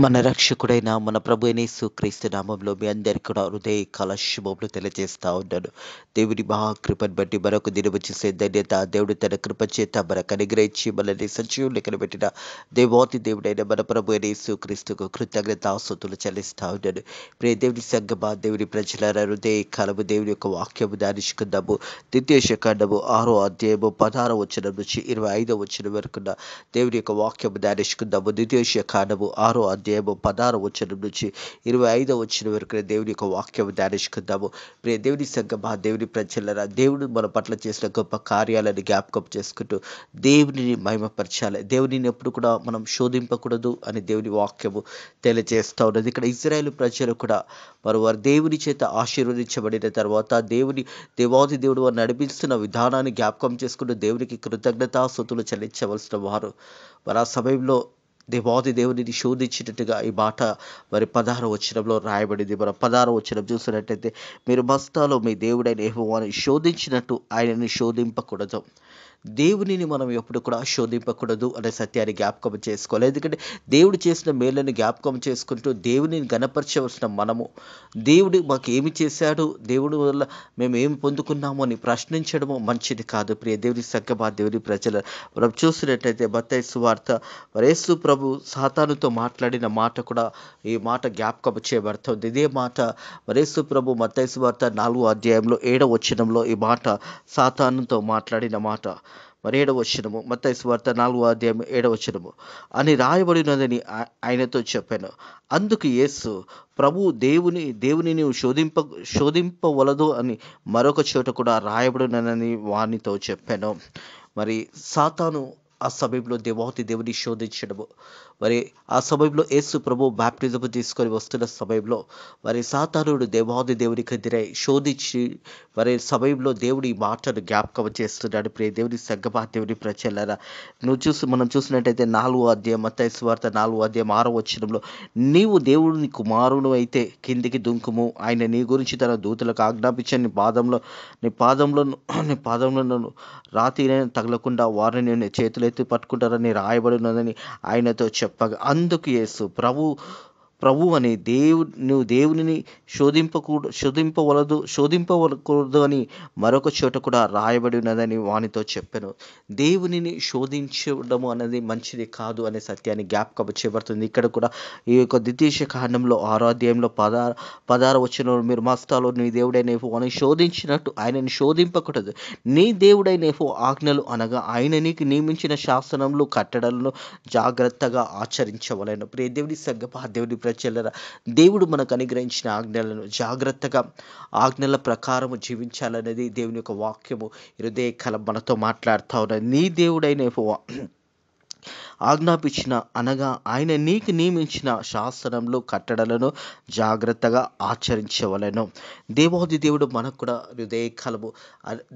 మన రక్షకుడైన మన ప్రభు అయిన యేసుక్రీస్తు నామంలో మీ అందరికీ కూడా హృదయకాల శుభములు తెలియజేస్తా ఉన్నాను. దేవుని మహాకృపను బట్టి మరొక దినము చేసే ధన్యత దేవుడు తన కృప చేత మనకు అనుగ్రహించి మనల్ని సజీవులు లెక్కన పెట్టిన దేవాతి దేవుడైన మన ప్రభు అయిన యేసుక్రీస్తుకు కృతజ్ఞతాస్తుతులు చెల్లిస్తా ఉన్నాను. ప్రియ దేవుని సంగమా, దేవుని ప్రజలారా, హృదయకాలము దేవుని యొక్క వాక్యము ధ్యానించుకుందాము. ద్వితీయోపదేశకాండము 6వ అధ్యాయము 16వ వచనం నుంచి 25వ వచనం వరకున్న దేవుని యొక్క వాక్యము ధ్యానించుకుందాము. ద్వితీయోపదేశకాండము 6వ అధ్యాయము 16వ వచనం నుంచి 25వ వచనం వరకు దేవుని యొక్క వాక్యం ధ్యానించుకుందాము. ప్రియ దేవుని సంగమా, దేవుని ప్రజలరా, దేవుడు మన పట్ల చేసిన గొప్ప కార్యాలను జ్ఞాపకం చేసుకుంటూ దేవునిని మహిమపరచాలి. దేవునిని ఎప్పుడు కూడా మనం శోధింపకూడదు అని దేవుని వాక్యము తెలియజేస్తూ ఉన్నది. ఇక్కడ ఇజ్రాయేల్ ప్రజలు కూడా వారు దేవుని చేత ఆశీర్వదించబడిన తర్వాత దేవాది దేవుడు వారు నడిపిస్తున్న విధానాన్ని జ్ఞాపకం చేసుకుంటూ దేవునికి కృతజ్ఞతాస్తుతులు చెల్లించవలసిన వారు ఆ సమయంలో దేవాది దేవునిని శోధించినట్టుగా ఈ మాట మరి 16వ వచనంలో రాయబడింది. మన 16వ వచనం చూసినట్టయితే, మీరు మస్తాలో మీ దేవుడైన యెహోవాను శోధించినట్టు ఆయనని శోధింపకూడదు. దేవునిని మనం ఎప్పుడు కూడా శోధింపకూడదు అనే సత్యాన్ని జ్ఞాపకం చేసుకోవాలి. ఎందుకంటే దేవుడు చేసిన మేళ్ళని జ్ఞాపకం చేసుకుంటూ దేవునిని గణపరచవలసిన మనము దేవుడు మాకు ఏమి చేశాడు, దేవుడి వల్ల మేము ఏమి పొందుకున్నాము అని ప్రశ్నించడము మంచిది కాదు. ప్రియ దేవుని సంగమా, దేవుని ప్రజల మనం చూసినట్టయితే మత్తయి సువార్త యేసు ప్రభు సాతానుతో మాట్లాడిన మాట కూడా ఈ మాట జ్ఞాపకం చేయబడుతుంది. ఇదే మాట యేసు ప్రభు మత్తయి సువార్త 4వ అధ్యాయంలో 7వ వచనంలో ఈ మాట సాతానుతో మాట్లాడిన మాట 7వ వచనము, మత్తయి సువార్త 4వ అధ్యాయం 7వ వచనము అని రాయబడినదని ఆయనతో చెప్పాను. అందుకు యేసు, ప్రభు దేవుని నీవు శోధింపవలదు అని మరొక చోట కూడా రాయబడినని వానితో చెప్పాను. మరి సాతాను ఆ సమయంలో దేవాతి దేవుని శోధించడము, మరి ఆ సమయంలో యేసు ప్రభు బాప్టిజము తీసుకొని వస్తున్న సమయంలో మరి సాతానుడు దేవాది దేవునికి ఎదురై శోధించి మరి సమయంలో దేవుడి మాటను జ్ఞాపకం చేస్తున్నాడు. ప్రియ దేవుని సంగమా, దేవుని ప్రజలారా, మనం చూసినట్టయితే 4వ అధ్యాయం మత్తయి సువార్త 4వ అధ్యాయం 6వ వచనంలో, నీవు దేవుని కుమారుడు అయితే కిందికి దుంకుము, ఆయన నీ గురించి తన దూతలకు ఆజ్ఞాపించి నీ పాదంలో రాతినైనా తగలకుండా వారిని నేను చేతులెత్తి పట్టుకుంటారని రాయబడినదని ఆయనతో చెప్పగా, అందుకు యేసు, ప్రభు అని నువ్వు దేవునిని శోధింపకూడదు అని మరొక చోట కూడా రాయబడి ఉన్నదని వానితో చెప్పాను. దేవునిని శోధించడము అనేది మంచిది కాదు అనే సత్యాన్ని జ్ఞాపకం చేయబడుతుంది. ఇక్కడ కూడా ఈ యొక్క ద్వితీయోపదేశకాండంలో 6వ అధ్యాయంలో 16వ వచనంలో, మీరు మస్తాలో నీ దేవుడైన యెహోవాను శోధించినట్టు ఆయనని శోధింపకూడదు. నీ దేవుడైన యెహోవా ఆజ్ఞలు అనగా ఆయన నీకు నియమించిన శాసనములు కట్టడలను జాగ్రత్తగా ఆచరించవలెను. ప్రియ దేవుని సంగమా, దేవుని ప్రజలారా, దేవుడు మనకు అనుగ్రహించిన ఆజ్ఞలను జాగ్రత్తగా ఆజ్ఞల ప్రకారము జీవించాలనేది దేవుని యొక్క వాక్యము హృదయకాలం మనతో మాట్లాడుతూ ఉన్నది. నీ దేవుడైన యెహోవా ఆజ్ఞాపించిన అనగా ఆయన నీకు నియమించిన శాసనములు కట్టడలను జాగ్రత్తగా ఆచరించవలెను. దేవాది దేవుడు మనకు కూడా హృదయకాలము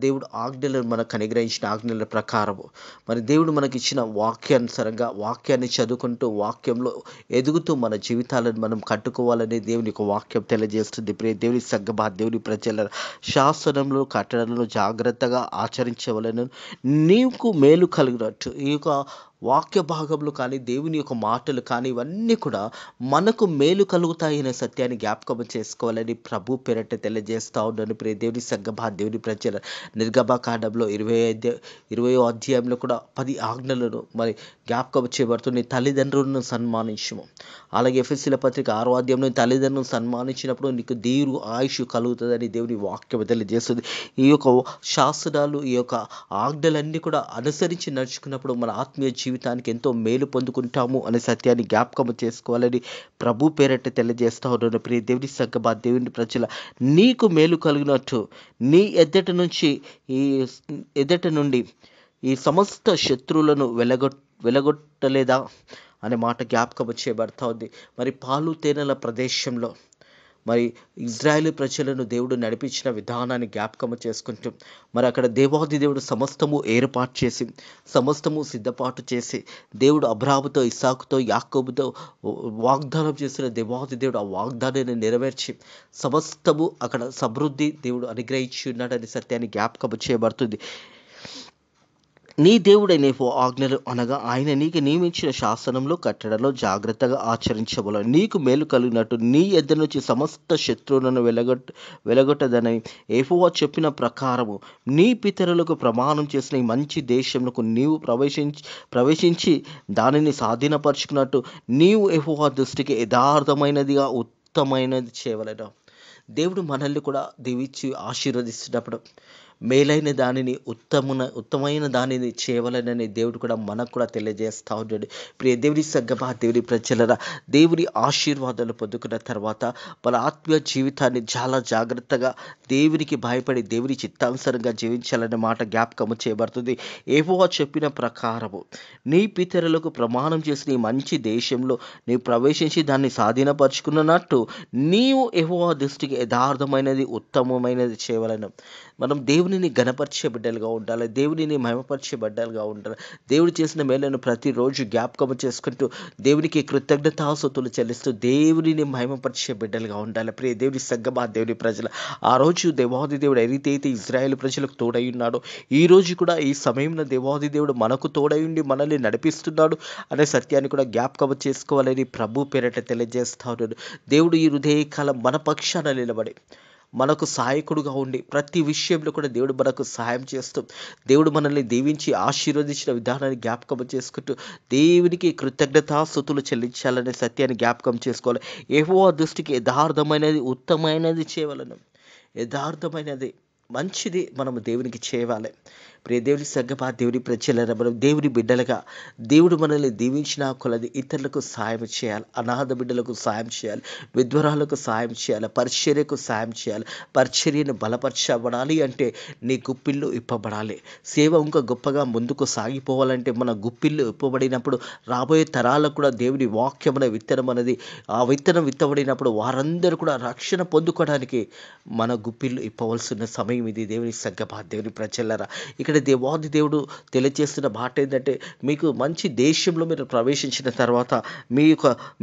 దేవుడు ఆజ్ఞలను మనకు అనుగ్రహించిన ఆజ్ఞల ప్రకారము మరి దేవుడు మనకి ఇచ్చిన వాక్యానుసారంగా వాక్యాన్ని చదువుకుంటూ వాక్యంలో ఎదుగుతూ మన జీవితాలను మనం కట్టుకోవాలని దేవుని యొక్క వాక్యం తెలియజేస్తుంది. ప్రియ దేవుని సంగమా, దేవుని ప్రజల శాసనములు కట్టడలను జాగ్రత్తగా ఆచరించవలెను, నీకు మేలు కలిగినట్టు. ఈ యొక్క వాక్య భాగములు కానీ దేవుని యొక్క మాటలు కానీ ఇవన్నీ కూడా మనకు మేలు కలుగుతాయి అనే సత్యాన్ని జ్ఞాపకం చేసుకోవాలని ప్రభు పేరట తెలియజేస్తూ ఉన్నాను. ప్రియ దేవుని సంగమా, దేవుని ప్రజల నిర్గమకాండంలో 20వ అధ్యాయంలో కూడా 10 ఆజ్ఞలను మరి జ్ఞాపకం చేయబడుతుంది. తల్లిదండ్రులను సన్మానించము. అలాగే ఎఫెసీయుల పత్రిక 6వ అధ్యాయంలో తల్లిదండ్రులను సన్మానించినప్పుడు నీకు దీర్ఘ ఆయుష్ కలుగుతుందని దేవుని వాక్యం తెలియజేస్తుంది. ఈ యొక్క శాసనాలు, ఈ యొక్క ఆజ్ఞలన్నీ కూడా అనుసరించి నడుచుకున్నప్పుడు మన ఆత్మీయ జీవితానికి ఎంతో మేలు పొందుకుంటాము అనే సత్యాన్ని జ్ఞాపకం చేసుకోవాలని ప్రభు పేరట తెలియజేస్తా ఉన్నాను. ప్రియ దేవుని సంగమా, దేవుని ప్రజల నీకు మేలు కలిగినట్టు నీ ఎద్దట నుండి ఈ సమస్త శత్రువులను వెలగొట్టలేదా అనే మాట జ్ఞాపకం చేయబడతా ఉంది. మరి పాలు తేనెల ప్రదేశంలో మరి ఇజ్రాయేల్ ప్రజలను దేవుడు నడిపించిన విధానాన్ని జ్ఞాపకం చేసుకుంటూ మరి అక్కడ దేవాది దేవుడు సమస్తము ఏర్పాటు చేసి సమస్తము సిద్ధపాటు చేసి దేవుడు అబ్రాహాముతో, ఇస్సాకుతో, యాకోబుతో వాగ్దానం చేసిన దేవాది దేవుడు ఆ వాగ్దానాన్ని నెరవేర్చి సమస్తము అక్కడ సమృద్ధి దేవుడు అనుగ్రహించి ఉన్నాడని సత్యాన్ని జ్ఞాపకం చేయబడుతుంది. నీ దేవుడైన యెహోవా ఆజ్ఞలు అనగా ఆయన నీకు నియమించిన శాసనంలో కట్టడలో జాగ్రత్తగా ఆచరించవలెను. నీకు మేలు కలిగినట్టు నీ ఎద్ద నుంచి సమస్త శత్రువులను వెలగొట్టదనని యెహోవా చెప్పిన ప్రకారము నీ పితరులకు ప్రమాణం చేసిన ఈ మంచి దేశంలోకి నీవు ప్రవేశించి దానిని స్వాధీనపరుచుకున్నట్టు నీవు యెహోవా దృష్టికి యథార్థమైనదిగా ఉత్తమైనది చేయవలెను. దేవుడు మనల్ని కూడా దీవించి ఆశీర్వదిస్తున్నప్పుడు మేలైన దానిని ఉత్తమైన దానిని చేయవలనని దేవుడు కూడా మనకు కూడా తెలియజేస్తూ ఉన్నాడు. ప్రియ దేవుని సంగమా, దేవుని ప్రజలరా, దేవుని ఆశీర్వాదాలు పొందుకున్న తర్వాత మన ఆత్మీయ జీవితాన్ని చాలా జాగ్రత్తగా దేవునికి భయపడి దేవుని చిత్తానుసారంగా జీవించాలనే మాట జ్ఞాపకము చేయబడుతుంది. యెహోవా చెప్పిన ప్రకారము నీ పితరులకు ప్రమాణం చేసిన ఈ మంచి దేశంలో నీవు ప్రవేశించి దాన్ని స్వాధీనపరుచుకున్నట్టు నీవు యెహోవా దృష్టికి యథార్థమైనది ఉత్తమమైనది చేయవలెను. మనం దేవునిని ఘనపరిచే బిడ్డలుగా ఉండాలి. దేవునిని మహిమపరిచే బిడ్డలుగా ఉండాలి. దేవుడు చేసిన మేలను ప్రతిరోజు జ్ఞాపకం చేసుకుంటూ దేవునికి కృతజ్ఞతాస్తుతులు చెల్లిస్తూ దేవునిని మహిమపరిచే బిడ్డలుగా ఉండాలి. ప్రియ దేవుని సంగమా, దేవుని ప్రజల ఆ రోజు దేవాది దేవుడు అయితే ఇజ్రాయేల్ ప్రజలకు తోడై ఉన్నాడు, ఈ రోజు కూడా ఈ సమయంలో దేవాది దేవుడు మనకు తోడై ఉండి మనల్ని నడిపిస్తున్నాడు అనే సత్యాన్ని కూడా జ్ఞాపకం చేసుకోవాలని ప్రభు పేరట తెలియజేస్తా ఉన్నాడు. దేవుడు ఈ హృదయకాలం మన పక్షాన నిలబడి మనకు సహాయకుడుగా ఉండి ప్రతి విషయంలో కూడా దేవుడు మనకు సహాయం చేస్తూ దేవుడు మనల్ని దీవించి ఆశీర్వదించిన విధానాన్ని జ్ఞాపకం చేసుకుంటూ దేవునికి కృతజ్ఞతాస్తుతులు చెల్లించాలనే సత్యాన్ని జ్ఞాపకం చేసుకోవాలి. యెహోవా దృష్టికి యథార్థమైనది ఉత్తమైనది చేయవలెను. యథార్థమైనది మంచిది మనము దేవునికి చేయాలి. ప్రియ దేవుని సంగమా, దేవుని ప్రజలరా, మనం దేవుని బిడ్డలుగా దేవుడు మనల్ని దీవించిన కొలది ఇతరులకు సాయం చేయాలి. అనాథ బిడ్డలకు సాయం చేయాలి, విధ్వరాలకు సాయం చేయాలి, పరిచర్యకు సాయం చేయాలి. పరిచర్యను బలపరచబడాలి అంటే నీ గుప్పిళ్ళు ఇప్పబడాలి. సేవ ఇంకా గొప్పగా ముందుకు సాగిపోవాలంటే మన గుప్పిళ్ళు ఇప్పబడినప్పుడు రాబోయే తరాలకు కూడా దేవుని వాక్యం అనే విత్తనం అనేది ఆ విత్తనం విత్తబడినప్పుడు వారందరూ కూడా రక్షణ పొందుకోవడానికి మన గుప్పిళ్ళు ఇప్పవలసిన సమయం ఇది. దేవుని సంగమా, దేవుని ప్రజలరా, ఇక్కడ దేవాది దేవుడు తెలియజేస్తున్న మాట ఏంటంటే మీకు మంచి దేశంలో మీరు ప్రవేశించిన తర్వాత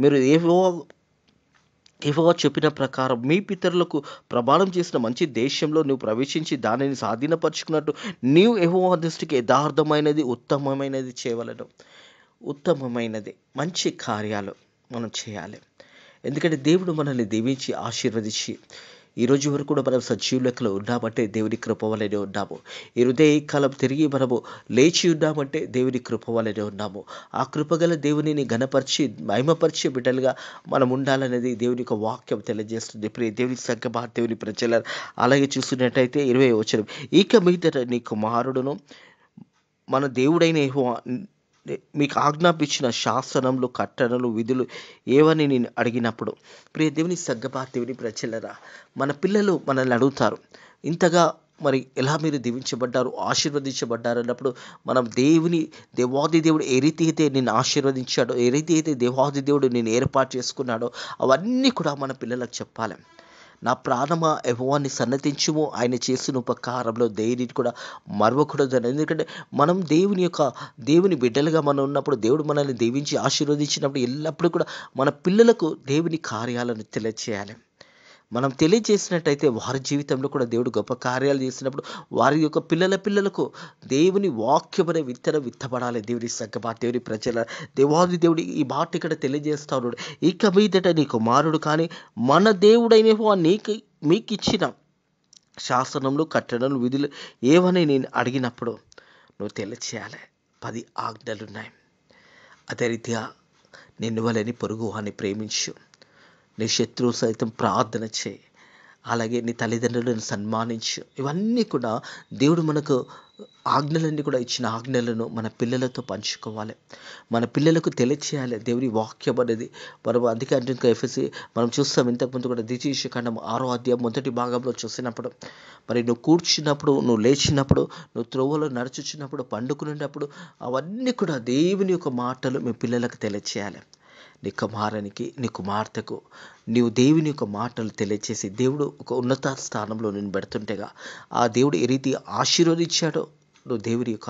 మీరు యెహోవా చెప్పిన ప్రకారం మీ పితరులకు ప్రమాణం చేసిన మంచి దేశంలో నువ్వు ప్రవేశించి దానిని స్వాధీనపరుచుకున్నట్టు నీవు యెహోవా దృష్టికి యథార్థమైనది ఉత్తమమైనది చేయవలెను. ఉత్తమమైనది మంచి కార్యాలు మనం చేయాలి. ఎందుకంటే దేవుడు మనల్ని దీవించి ఆశీర్వదించి ఈరోజు వరకు కూడా మనం సజీవ లెక్కలో ఉన్నామంటే దేవుని కృప వల్లనే ఉన్నాము. ఈ హృదయకాలం తిరిగి మనము లేచి ఉన్నామంటే దేవుని కృప వల్లనే ఉన్నాము. ఆ కృపగల దేవునిని ఘనపరిచి మహిమపరిచే బిడ్డలుగా మనం ఉండాలనేది దేవుని యొక్క వాక్యం తెలియజేస్తుంది. ప్రియ దేవుని సంగమా, దేవుని ప్రజల అలాగే చూస్తున్నట్టయితే 20వ వచనం, ఇక మీదట నీ కుమారుడును మన దేవుడైన యెహోవా మీకు ఆజ్ఞాపించిన శాసనములు, కట్టడలు, విధులు ఏవని నేను అడిగినప్పుడు. ప్రియ దేవుని సంగమా, దేవుని ప్రజలరా, మన పిల్లలు మనల్ని అడుగుతారు, ఇంతగా మరి ఎలా మీరు దీవించబడ్డారు, ఆశీర్వదించబడ్డారు అన్నప్పుడు మనం దేవాది దేవుడు ఏ రీతి అయితే నిన్ను ఆశీర్వదించాడో, ఏ రీతి అయితే దేవాది దేవుడు నేను ఏర్పాటు చేసుకున్నాడో అవన్నీ కూడా మన పిల్లలకు చెప్పాలి. నా ప్రాణమా యెహోవాని సన్నతించుము, ఆయన చేసిన ఉపకారంలో దేనిని కూడా మరవకూడదు. ఎందుకంటే మనం దేవుని బిడ్డలుగా మనం ఉన్నప్పుడు దేవుడు మనల్ని దీవించి ఆశీర్వదించినప్పుడు ఎల్లప్పుడూ కూడా మన పిల్లలకు దేవుని కార్యాలను తెలియచేయాలి. మనం తెలియజేసినట్టయితే వారి జీవితంలో కూడా దేవుడు గొప్ప కార్యాలు చేసినప్పుడు వారి యొక్క పిల్లలకు దేవుని వాక్యం అనే విత్తనం విత్తబడాలి. దేవుని సంగమా, దేవుని ప్రజల దేవాది దేవుడు ఈ మాట ఇక్కడ తెలియజేస్తా ఉన్నాడు. ఇక మీదట నీ కుమారుడు కానీ మన దేవుడైన యెహోవా మీకు ఇచ్చిన శాసనములు, కట్టడలు, విధులు ఏవని నేను అడిగినప్పుడు నువ్వు తెలియచేయాలి. 10 ఆజ్ఞలున్నాయి. అదే రీతిగా నిన్ను వలని పొరుగు వారిని ప్రేమించు, నీ శత్రువు సైతం ప్రార్థన చేయి, అలాగే నీ తల్లిదండ్రులను సన్మానించు. ఇవన్నీ కూడా దేవుడు మనకు ఆజ్ఞలన్నీ కూడా ఇచ్చిన ఆజ్ఞలను మన పిల్లలతో పంచుకోవాలి, మన పిల్లలకు తెలియచేయాలి. దేవుని వాక్యం అనేది మనం అందుకే అంటే ఎఫ్ఎస్సి మనం చూస్తాం. ఇంతకుముందు కూడా ద్వితీయోపదేశకాండం 6వ అధ్యాయం మొదటి భాగంలో చూసినప్పుడు మరి నువ్వు కూర్చున్నప్పుడు, నువ్వు లేచినప్పుడు, నువ్వు త్రోవలో నడుచుచున్నప్పుడు, పండుకునేటప్పుడు అవన్నీ కూడా దేవుని యొక్క మాటలు మీ పిల్లలకు తెలియచేయాలి. నీ కుమారునికి, నీ కుమార్తెకు నీవు దేవుని యొక్క మాటలు తెలియచేసి దేవుడు ఒక ఉన్నత స్థానంలో నేను పెడుతుంటేగా ఆ దేవుడు ఏ రీతి ఆశీర్వదించాడో నువ్వు దేవుని యొక్క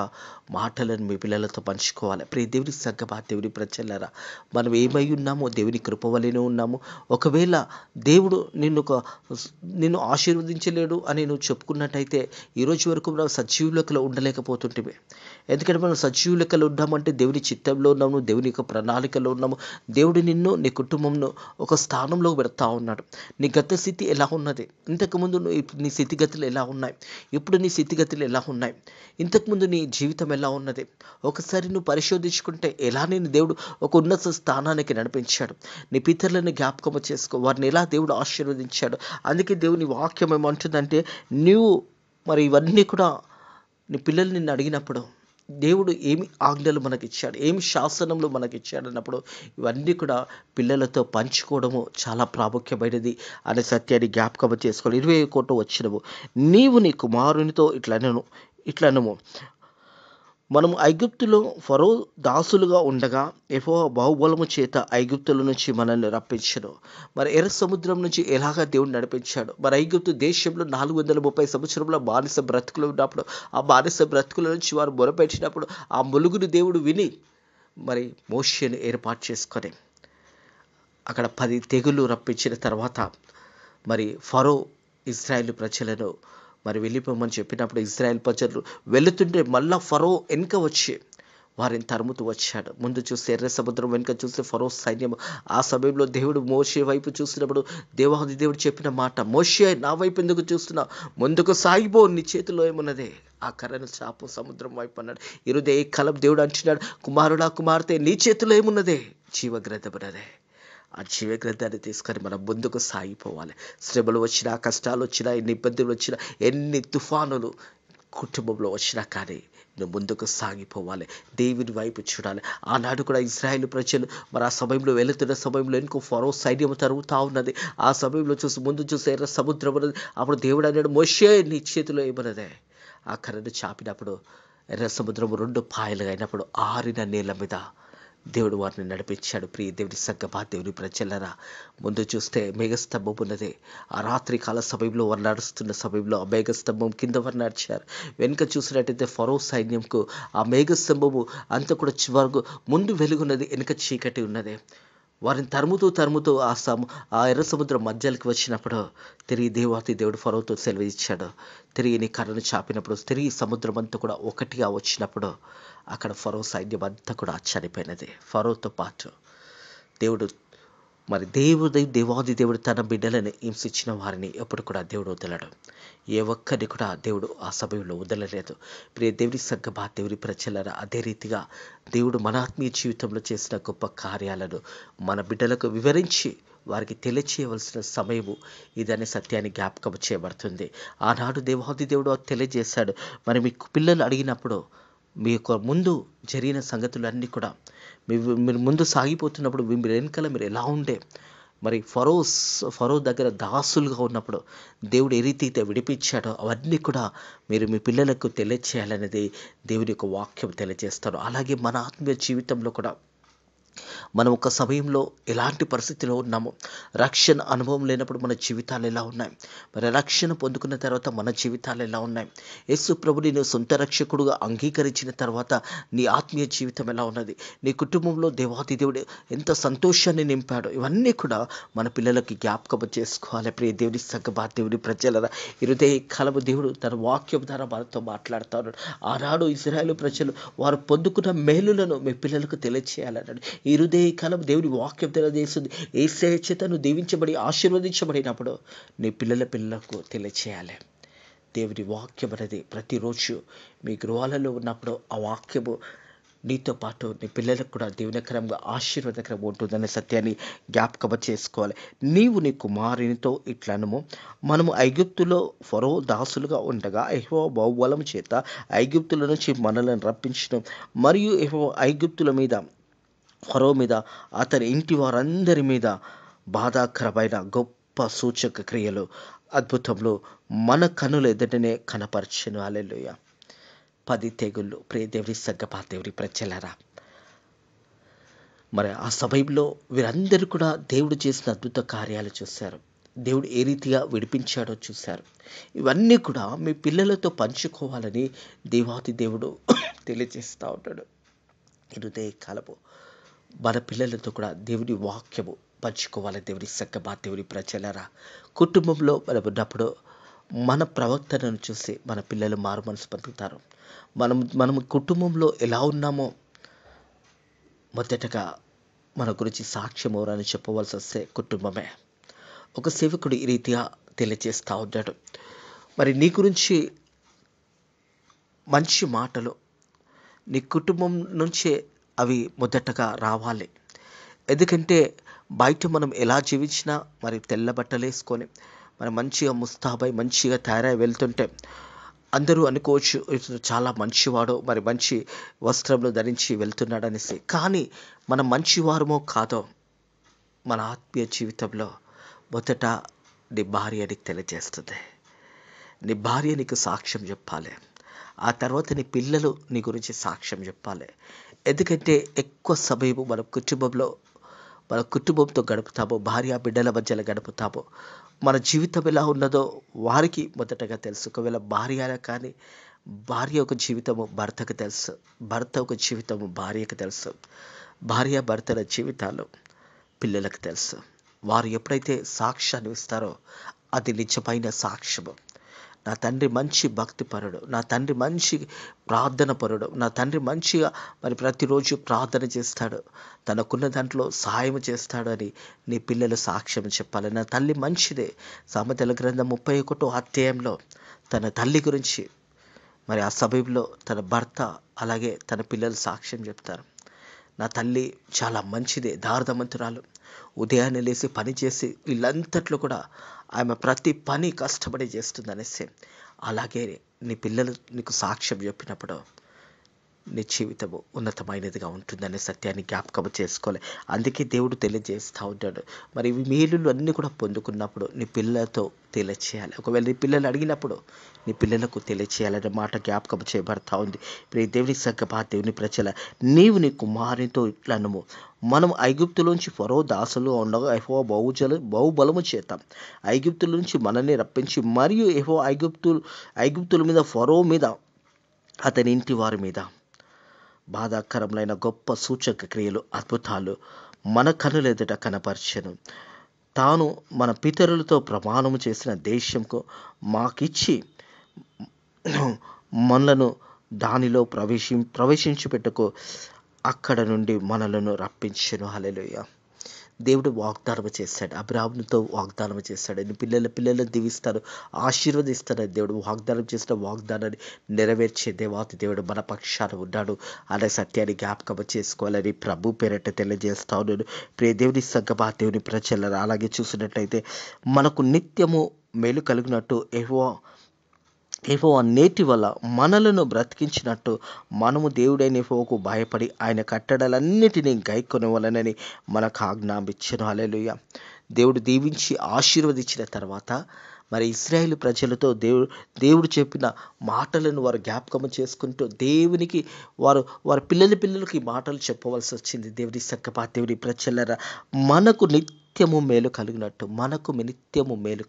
మాటలను మీ పిల్లలతో పంచుకోవాలి. ప్రియ దేవుని సంగమా, దేవుని ప్రజలారా, మనం ఏమై ఉన్నామో దేవుని కృప వలెనే ఉన్నాము. ఒకవేళ దేవుడు నిన్ను ఆశీర్వదించలేడు అని నువ్వు చెప్పుకున్నట్టయితే ఈరోజు వరకు మనం సజీవ లెక్కలో ఉండలేకపోతుంటే. ఎందుకంటే మనం సజీవ లెక్కలో ఉన్నామంటే దేవుని చిత్తంలో ఉన్నాము, దేవుని యొక్క ప్రణాళికలో ఉన్నాము. దేవుడు నిన్ను, నీ కుటుంబంను ఒక స్థానంలో పెడతా ఉన్నాడు. నీ గత స్థితి ఎలా ఉన్నది, ఇంతకుముందు నీ స్థితిగతులు ఎలా ఉన్నాయి, ఇప్పుడు నీ స్థితిగతులు ఎలా ఉన్నాయి, ఇంతకుముందు నీ జీవితం ఎలా ఉన్నది, ఒకసారి నువ్వు పరిశోధించుకుంటే ఎలా నేను దేవుడు ఒక ఉన్నత స్థానానికి నడిపించాడు. నీ పితరులను జ్ఞాపకం చేసుకో, వారిని ఎలా దేవుడు ఆశీర్వదించాడు. అందుకే దేవుని వాక్యం ఏమంటుందంటే, నీవు మరి ఇవన్నీ కూడా నీ పిల్లలు నిన్ను అడిగినప్పుడు దేవుడు ఏమి ఆజ్ఞలు మనకిచ్చాడు, ఏమి శాసనములు మనకిచ్చాడు అన్నప్పుడు ఇవన్నీ కూడా పిల్లలతో పంచుకోవడము చాలా ప్రాముఖ్యమైనది అనే సత్యాన్ని జ్ఞాపకం చేసుకోవాలి. 21 వచ్చినము, నీవు నీ కుమారునితో ఇట్లనము, మనం ఐగుప్తులో ఫరో దాసులుగా ఉండగా యెహోవా బాహుబలము చేత ఐగుప్తుల నుంచి మనల్ని రప్పించను. మరి ఎర్ర సముద్రం నుంచి ఎలాగా దేవుడు నడిపించాడు. మరి ఐగుప్తు దేశంలో 430 సంవత్సరంలో బానిస బ్రతుకులు ఉన్నప్పుడు, ఆ బానిస బ్రతుకుల నుంచి వారు మొరపెట్టినప్పుడు ఆ ములుగుని దేవుడు విని మరి మోషేను ఏర్పాటు చేసుకొని అక్కడ 10 తెగులు రప్పించిన తర్వాత మరి ఫరో ఇశ్రాయేలు ప్రజలను మరి వెళ్ళిపోమని చెప్పినప్పుడు ఇశ్రాయేల్ ప్రజలు వెళుతుంటే మళ్ళా ఫరో వెనుక వచ్చి వారిని తరుముతూ వచ్చాడు. ముందు చూస్తే ఎర్ర సముద్రం, వెనుక చూస్తే ఫరో సైన్యం. ఆ సమయంలో దేవుడు మోషే వైపు చూసినప్పుడు దేవాది దేవుడు చెప్పిన మాట, మోషే నా వైపు ఎందుకు చూస్తున్నావు, ముందుకు సాగిపో, నీ చేతిలో ఏమున్నదే, ఆ కర్రను చాపు సముద్రం వైపు అన్నాడు. ఈరోజు ఏ కాలం దేవుడు అంటున్నాడు, కుమారుడా కుమార్తె నీ చేతిలో ఏమున్నదే, జీవగ్రంథమున్నదే. ఆ జీవ గ్రంథాన్ని తీసుకొని మనం ముందుకు సాగిపోవాలి. శ్రమలు వచ్చినా, కష్టాలు వచ్చినా, ఎన్ని ఇబ్బందులు వచ్చినా, ఎన్ని తుఫానులు కుటుంబంలో వచ్చినా కానీ నువ్వు ముందుకు సాగిపోవాలి, దేవుని వైపు చూడాలి. ఆనాడు కూడా ఇశ్రాయేలు ప్రజలు మరి ఆ సమయంలో వెళుతున్న సమయంలో ఇంకో ఫరో సైన్యం తరుగుతూ ఉన్నది. ఆ సమయంలో ముందు చూసి ఎర్ర సముద్రం ఉన్నది. అప్పుడు దేవుడు అన్నాడు, మోషే నీ చేతిలో ఏమన్నదే. ఆ కర్రను చాపినప్పుడు ఎర్ర సముద్రం 2 పాయలుగా అయినప్పుడు ఆరిన నీళ్ళ మీద దేవుడు వారిని నడిపించాడు. ప్రియ దేవుని సంగమా, దేవుని ప్రజలరా, ముందు చూస్తే మేఘస్తంభం ఉన్నది. ఆ రాత్రి కాల సమయంలో వారు నడుస్తున్న సమయంలో ఆ మేఘస్తంభం కింద వారు నడిచారు. వెనుక చూసినట్టయితే ఫరో సైన్యంకు ఆ మేఘస్తంభము అంతా కూడా చివరకు ముందు వెలుగున్నది, వెనుక చీకటి ఉన్నది. వారిని తరుముతూ ఆ ఎర్ర సముద్రం మధ్యలోకి వచ్చినప్పుడు తిరిగి దేవాతి దేవుడు ఫరోతో సెలవు ఇచ్చాడు. తిరిగి నీ కర్రను చాపినప్పుడు తిరిగి సముద్రం అంతా కూడా ఒకటిగా వచ్చినప్పుడు అక్కడ ఫరో సైన్యం అంతా కూడా చనిపోయినది. ఫరోతో పాటు దేవుడు మరి దేవాది దేవుడు తన బిడ్డలను హింసించిన వారిని ఎప్పుడు కూడా దేవుడు వదలడు. ఏ ఒక్కరిని కూడా దేవుడు ఆ సమయంలో వదలలేదు. ప్రియ దేవుని సంగమా, దేవుని ప్రజలరా, అదే రీతిగా దేవుడు మన ఆత్మీయ జీవితంలో చేసిన గొప్ప కార్యాలను మన బిడ్డలకు వివరించి వారికి తెలియచేయవలసిన సమయము ఇదనే సత్యాన్ని జ్ఞాపకం చేయబడుతుంది. ఆనాడు దేవాది దేవుడు తెలియజేశాడు. మరి మీకు పిల్లలు అడిగినప్పుడు మీ యొక్క ముందు జరిగిన సంగతులన్నీ కూడా మీరు ముందు సాగిపోతున్నప్పుడు మీరు వెనకాల మీరు ఎలా ఉండే, మరి ఫరో దగ్గర దాసులుగా ఉన్నప్పుడు దేవుడు ఏ రీతి అయితే విడిపించాడో అవన్నీ కూడా మీరు మీ పిల్లలకు తెలియచేయాలనేది దేవుని యొక్క వాక్యం తెలియజేస్తారు. అలాగే మన ఆత్మీయ జీవితంలో కూడా మనం ఒక సమయంలో ఎలాంటి పరిస్థితిలో ఉన్నామో, రక్షణ అనుభవం లేనప్పుడు మన జీవితాలు ఎలా ఉన్నాయి, మరి రక్షణ పొందుకున్న తర్వాత మన జీవితాలు ఎలా ఉన్నాయి, యేసు ప్రభుని నువ్వు సొంత రక్షకుడుగా అంగీకరించిన తర్వాత నీ ఆత్మీయ జీవితం ఎలా ఉన్నది, నీ కుటుంబంలో దేవాది దేవుడు ఎంత సంతోషాన్ని నింపాడో, ఇవన్నీ కూడా మన పిల్లలకి జ్ఞాపకం చేసుకోవాలి. ప్రియ దేవుని సంగమా, దేవుని ప్రజలరా, ఈరోజు కాలము దేవుడు తన వాక్యం ద్వారా మనతో మాట్లాడుతాడు. ఆనాడు ఇశ్రాయేలు ప్రజలు వారు పొందుకున్న మేలులను మీ పిల్లలకు తెలియచేయాలన్నాడు. ఈ కాలం దేవుని వాక్యం తెలియజేస్తుంది. యేసయ్య చేత నువ్వు దీవించబడి ఆశీర్వదించబడినప్పుడు నీ పిల్లలకు తెలియచేయాలి. దేవుని వాక్యం అనేది ప్రతిరోజు మీ గృహాలలో ఉన్నప్పుడు ఆ వాక్యము నీతో పాటు నీ పిల్లలకు కూడా దీవెనకరంగా ఆశీర్వాదకరంగా ఉంటుందనే సత్యాన్ని జ్ఞాపకం చేసుకోవాలి. నీవు నీ కుమారునితో ఇట్లనము, మనము ఐగుప్తులో ఫరో దాసులుగా ఉండగా యెహోవా బాహుబలము చేత ఐగుప్తుల నుంచి మనలను రప్పించడం, మరియు యెహోవా ఐగుప్తుల మీద, ఫరో మీద, అతని ఇంటి వారందరి మీద బాధాకరమైన గొప్ప సూచక క్రియలు, అద్భుతంలో మన కనుల ఎదుటనే కనపరచెను. హల్లెలూయా. 10 తెగుళ్ళు. ప్రియ దేవుని సంగమా, దేవుని ప్రజలారా, మరి ఆ సమయంలో వీరందరూ కూడా దేవుడు చేసిన అద్భుత కార్యాలు చూశారు. దేవుడు ఏ రీతిగా విడిపించాడో చూశారు. ఇవన్నీ కూడా మీ పిల్లలతో పంచుకోవాలని దేవాది దేవుడు తెలియజేస్తూ ఉంటాడు. ఇదే కాలము మన పిల్లలతో కూడా దేవుని వాక్యము పంచుకోవాలి. దేవుని సక్కబా దేవుని ప్రజలరా, కుటుంబంలో మనం ఉన్నప్పుడు మన ప్రవర్తనను చూసి మన పిల్లలు మారు మనసు పొందుతారు. మనం కుటుంబంలో ఎలా ఉన్నామో మొదటగా మన గురించి సాక్ష్యం ఎవరని చెప్పవలసి వస్తే కుటుంబమే. ఒక సేవకుడు ఈ రీతిగా తెలియజేస్తూ ఉంటాడు. మరి నీ గురించి మంచి మాటలు నీ కుటుంబం నుంచే అవి మొదటగా రావాలి. ఎందుకంటే బయట మనం ఎలా జీవించినా మరి తెల్ల బట్టలు వేసుకొని మరి మంచిగా ముస్తాబై మంచిగా తయారై వెళ్తుంటే అందరూ అనుకోవచ్చు ఇతను చాలా మంచివాడు, మరి మంచి వస్త్రంలో ధరించి వెళ్తున్నాడు అనేసి. కానీ మనం మంచివారమో కాదో మన ఆత్మీయ జీవితంలో మొదట నీ భార్య నీకు తెలియజేస్తుంది. నీ భార్య నీకు సాక్ష్యం చెప్పాలి. ఆ తర్వాత నీ పిల్లలు నీ గురించి సాక్ష్యం చెప్పాలి. ఎందుకంటే ఎక్కువ సమయము మన కుటుంబంతో గడుపుతాము, భార్య బిడ్డల మధ్యలో గడుపుతాము. మన జీవితం ఎలా ఉన్నదో వారికి మొదటగా తెలుసు. ఒకవేళ భార్య కానీ భార్య ఒక జీవితము భర్తకు తెలుసు, భర్త ఒక జీవితము భార్యకు తెలుసు, భార్య భర్తల జీవితాలు పిల్లలకు తెలుసు. వారు ఎప్పుడైతే సాక్ష్యాన్ని ఇస్తారో అది నిజమైన సాక్ష్యము. నా తండ్రి మంచి భక్తిపరుడు, నా తండ్రి మంచి ప్రార్థన పరుడు, నా తండ్రి మంచిగా మరి ప్రతిరోజు ప్రార్థన చేస్తాడు, తనకున్న దాంట్లో సహాయం చేస్తాడు అని నీ పిల్లలు సాక్ష్యం చెప్పాలి. నా తల్లి మంచిదే. సామెతల గ్రంథం 31వ అధ్యాయంలో తన తల్లి గురించి మరి ఆ సమయంలో తన భర్త అలాగే తన పిల్లలు సాక్ష్యం చెప్తారు. నా తల్లి చాలా మంచిదే, దార్ధమంతురాలు, ఉదయాన్నే లేచి పని చేసి వీళ్ళంతట్లో కూడా ఆమె ప్రతి పని కష్టపడి చేస్తుంది అనేసి. అలాగే నీ పిల్లలు నీకు సాక్ష్యం చెప్పినప్పుడు నీ జీవితము ఉన్నతమైనదిగా ఉంటుందనే సత్యాన్ని జ్ఞాపకం చేసుకోవాలి. అందుకే దేవుడు తెలియజేస్తూ ఉంటాడు. మరి ఇవి మేలులు అన్నీ కూడా పొందుకున్నప్పుడు నీ పిల్లలతో తెలియచేయాలి. ఒకవేళ నీ పిల్లలు అడిగినప్పుడు నీ పిల్లలకు తెలియచేయాలనే మాట జ్ఞాపకం చేయబడతా ఉంది. ఇప్పుడు ఈ దేవుని సగ్గబా దేవుని ప్రజల, నీవు నీ కుమారునితో ఇట్లనము, మనం ఐగుప్తులోంచి ఫరో దాసులు ఉండగా యెహోవా బహుబలము చేత ఐగుప్తుల నుంచి మనల్ని రప్పించి మరియు యెహోవా ఐగుప్తుల మీద, ఫరో మీద, అతని ఇంటి వారి మీద బాధాకరములైన గొప్ప సూచక క్రియలు అద్భుతాలు మన కనులెదుట కనపరచెను. తాను మన పితరులతో ప్రమాణము చేసిన దేశంకు మాకిచ్చి మనలను దానిలో ప్రవేశించుపెట్టుకు అక్కడ నుండి మనలను రప్పించెను. హల్లెలూయా. దేవుడు వాగ్దానం చేశాడు, అబ్రాహాముతో వాగ్దానం చేశాడు. నీ పిల్లలను దీవిస్తాడు, ఆశీర్వదిస్తాడు. దేవుడు వాగ్దానం చేసిన వాగ్దానాన్ని నెరవేర్చే దేవాతి దేవుడు మన పక్షాన ఉన్నాడు అనే సత్యాన్ని జ్ఞాపకం చేసుకోవాలని ప్రభు పేరట తెలియజేస్తా ఉన్నాడు. ప్రియ దేవుని సగ్గబా దేవుని ప్రజలను అలాగే చూసినట్లయితే మనకు నిత్యము మేలు కలిగినట్టు యెహోవా నేటి వల్ల మనలను బ్రతికించినట్టు మనము దేవుడైన యెహోవాకు భయపడి ఆయన కట్టడలన్నిటినీ గైకొనవలెనని మనకు ఆజ్ఞాపించెను. హల్లెలూయా. దేవుడు దీవించి ఆశీర్వదించిన తర్వాత మరి ఇశ్రాయేలు ప్రజలతో దేవుడు చెప్పిన మాటలను వారు జ్ఞాపకం చేసుకుంటూ దేవునికి వారి పిల్లలకి మాటలు చెప్పవలసి వచ్చింది. దేవుని సక్కపా దేవుని ప్రజలరా, మనకు నిత్యము మేలు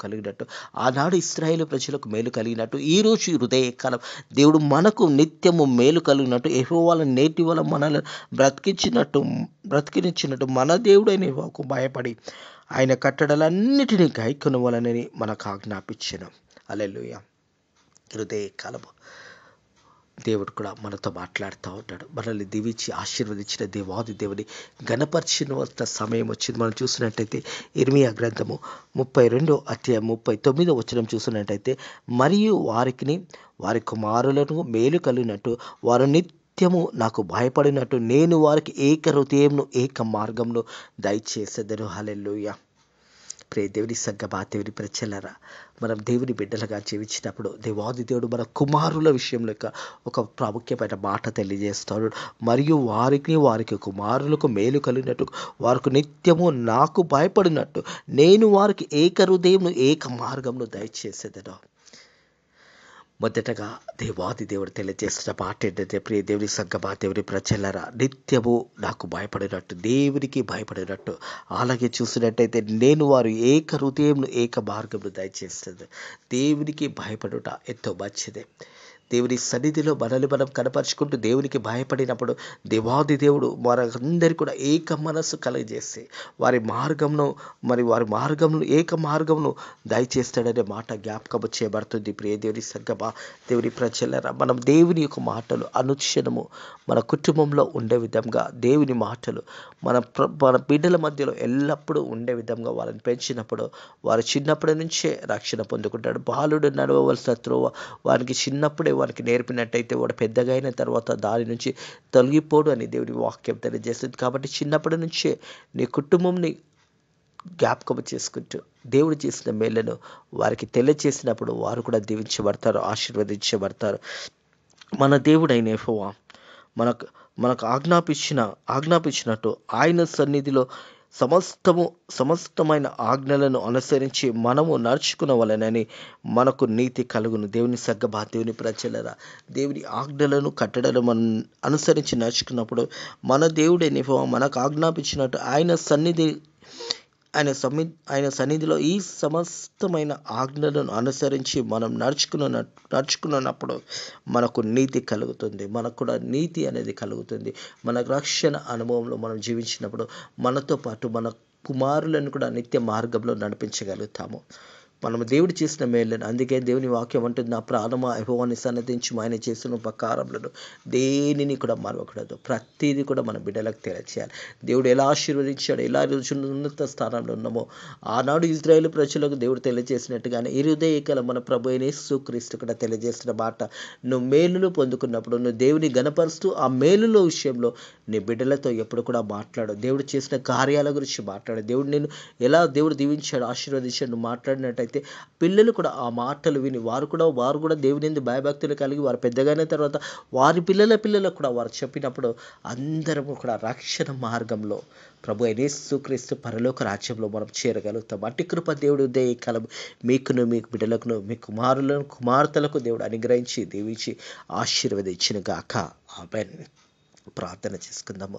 కలిగినట్టు ఆనాడు ఇశ్రాయేలు ప్రజలకు మేలు కలిగినట్టు ఈరోజు హృదయకాలం దేవుడు మనకు నిత్యము మేలు కలిగినట్టు యెహోవా నేటి వల్ల మనల్ని బ్రతికించినట్టు మన దేవుడైన యెహోవాకు భయపడి ఆయన కట్టడలన్నిటినీ గైకొనవలెనని మనకు ఆజ్ఞాపించెను. హల్లెలూయా. హృదయకాలము దేవుడు కూడా మనతో మాట్లాడుతూ ఉంటాడు. మనల్ని దీవించి ఆశీర్వదించిన దేవాది దేవుని గణపరిచిన సమయం వచ్చింది. మనం చూసినట్టయితే ఇర్మీయా గ్రంథము 32వ అధ్యాయం 39వ వచనం చూసినట్టయితే, మరియు వారి కుమారులను మేలు కలిగినట్టు వారు నిత్యము నాకు భయపడినట్టు నేను వారికి ఏక హృదయంను ఏక మార్గంను దయచేసేదను. హల్లెలూయా. ప్రియ దేవుని సగ్గబా దేవుని ప్రజలరా, మనం దేవుని బిడ్డలుగా జీవించినప్పుడు దేవాది దేవుడు మన కుమారుల విషయంలో ఒక ప్రాముఖ్యమైన మాట తెలియజేస్తాడు. మరియు వారికి కుమారులకు మేలు కలిగినట్టు వారికి నిత్యము నాకు భయపడినట్టు నేను వారికి ఏక హృదయంను ఏక మార్గంను దయచేసేదను. మొదటగా దేవాది దేవుడు తెలియజేస్తున్న మాట ఏంటంటే, ప్రియ దేవుని సంగమా, దేవుని ప్రజలరా, నిత్యము నాకు భయపడినట్టు, దేవునికి భయపడినట్టు అలాగే చూసినట్టయితే నేను వారు ఏక హృదయం ఏక మార్గమును దయచేస్తుంది. దేవునికి భయపడుట ఎంతో మంచిదే. దేవుని సన్నిధిలో మనల్ని మనం కనపరుచుకుంటూ దేవునికి భయపడినప్పుడు దేవాది దేవుడు వారందరికీ కూడా ఏక మనస్సు కలగజేసి వారి మార్గంను ఏక మార్గంను దయచేస్తాడనే మాట జ్ఞాపకం చేయబడుతుంది. ప్రియ దేవుని సంగమా, దేవుని ప్రజలరా, మనం దేవుని యొక్క మాటలు అనుక్షణము మన కుటుంబంలో ఉండే విధంగా, దేవుని మాటలు మన బిడ్డల మధ్యలో ఎల్లప్పుడూ ఉండే విధంగా వాళ్ళని పెంచినప్పుడు వారు చిన్నప్పటి నుంచే రక్షణ పొందుకుంటాడు. బాలుడు నడవవలసిన త్రోవ వారికి చిన్నప్పుడే వారికి నేర్పినట్టయితే వాడు పెద్దగా అయిన తర్వాత దాని నుంచి తొలగిపోడు అని దేవుని వాక్యం తెలియజేస్తుంది. కాబట్టి చిన్నప్పటి నుంచే నీ కుటుంబంని జ్ఞాపకం చేసుకుంటూ దేవుడు చేసిన మేళ్లను వారికి తెలియచేసినప్పుడు వారు కూడా దీవించబడతారు, ఆశీర్వదించబడతారు. మన దేవుడైన యెహోవా మనకు ఆజ్ఞాపించినట్టు ఆయన సన్నిధిలో సమస్తమైన ఆజ్ఞలను అనుసరించి మనము నడుచుకునవలెనని మనకు నీతి కలుగును. దేవుని సంగమా, దేవుని ప్రజలరా, దేవుని ఆజ్ఞలను కట్టడలను మనం అనుసరించి నడుచుకున్నప్పుడు మన దేవుడైన యెహోవా మనకు ఆజ్ఞాపించినట్టు ఆయన సన్నిధిలో ఈ సమస్తమైన ఆజ్ఞలను అనుసరించి మనం నడుచుకున్నప్పుడు మనకు నీతి కలుగుతుంది. మనకు కూడా నీతి అనేది కలుగుతుంది. మన రక్షణ అనుభవంలో మనం జీవించినప్పుడు మనతో పాటు మన కుమారులను కూడా నిత్య మార్గంలో నడిపించగలుగుతాము. మనము దేవుడు చేసిన మేళ్ళను, అందుకే దేవుని వాక్యం అంటుంది, నా ప్రాణమా యెహోవాను సన్నతించుము, ఆయన చేసిన ఉపకారములను దేనిని కూడా మరవకూడదు. ప్రతిదీ కూడా మన బిడ్డలకు తెలియచేయాలి. దేవుడు ఎలా ఆశీర్వదించాడు, ఎలా ఉన్నత స్థానంలో ఉన్నామో ఆనాడు ఇజ్రాయేలు ప్రజలకు దేవుడు తెలియజేసినట్టుగానే ఈ హృదయకల మన ప్రభు అయిన యేసుక్రీస్తు కూడా తెలియజేసిన మాట, నువ్వు మేలులు పొందుకున్నప్పుడు నువ్వు దేవుని గణపరుస్తూ ఆ మేలుల విషయంలో నీ బిడ్డలతో ఎప్పుడు కూడా మాట్లాడు. దేవుడు చేసిన కార్యాల గురించి మాట్లాడు. దేవుడు దీవించాడు, ఆశీర్వదించాడు నువ్వు మాట్లాడినట్టయితే పిల్లలు కూడా ఆ మాటలు విని వారు కూడా దేవుని యందు భయభక్తులు కలిగి వారు పెద్దగానే తర్వాత వారి పిల్లలకు కూడా వారు చెప్పినప్పుడు అందరము కూడా రక్షణ మార్గంలో ప్రభు అయిన యేసుక్రీస్తు పరలోక రాజ్యంలో మనం చేరగలుగుతాం. అట్టి కృప దేవుడు ఉదయ కాలం మీకును, మీ బిడ్డలకును, మీ కుమార్తెలకు దేవుడు అనుగ్రహించి దీవించి ఆశీర్వదించిన గాక. ఆమేన్. ప్రార్థన చేసుకుందాము.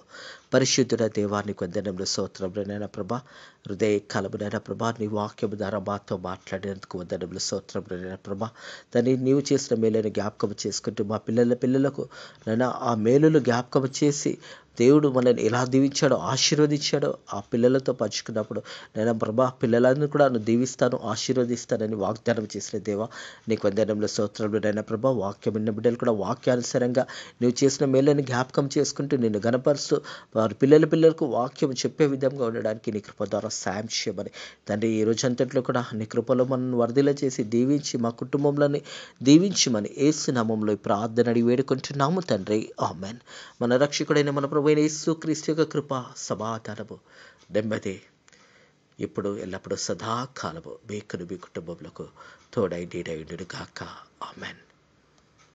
పరిశుద్ధుడ దేవానికి వందనములు, స్తోత్రములు నైనా ప్రభా. హృదయ కాలమునైనా ప్రభా, నీ వాక్యము ద్వారా మాతో మాట్లాడినందుకు వందనములు, స్తోత్రములు నైనా ప్రభా. దాన్ని నీవు చేసిన మేలును జ్ఞాపకం చేసుకుంటూ మా పిల్లలకు నైనా ఆ మేలును జ్ఞాపకం చేసి దేవుడు మనల్ని ఎలా దీవించాడో ఆశీర్వదించాడో ఆ పిల్లలతో పంచుకున్నప్పుడు నేను ప్రభా పిల్లలను కూడా నువ్వు దీవిస్తాను, ఆశీర్వదిస్తానని వాగ్దానం చేసిన దేవా నీకు వందనములు, స్తోత్రములు నైనా ప్రభా. వాక్యం విన్న బిడ్డలు కూడా వాక్యానుసారంగా నువ్వు చేసిన మేళ్ళని జ్ఞాపకం చేసుకుంటూ నిన్ను గణపరుస్తూ వారి పిల్లలకు వాక్యం చెప్పే విధంగా ఉండడానికి నీ కృప ద్వారా సాయం చేయమని తండ్రి, ఈ రోజంతట్లో కూడా నీ కృపలో మనల్ని వర్ధిల్ల చేసి దీవించి మా కుటుంబంలోని దీవించమని యేసు నామములో ప్రార్థన అడిగి వేడుకుంటున్నాము తండ్రి. ఆమేన్. మన రక్షకుడైన మన ప్రభువైన యేసుక్రీస్తు యొక్క కృప, సమాధానము, నెమ్మది ఇప్పుడు ఎల్లప్పుడూ సదాకాలము మీకును మీ కుటుంబములకు తోడై నీడై ఉండును గాక. ఆమేన్.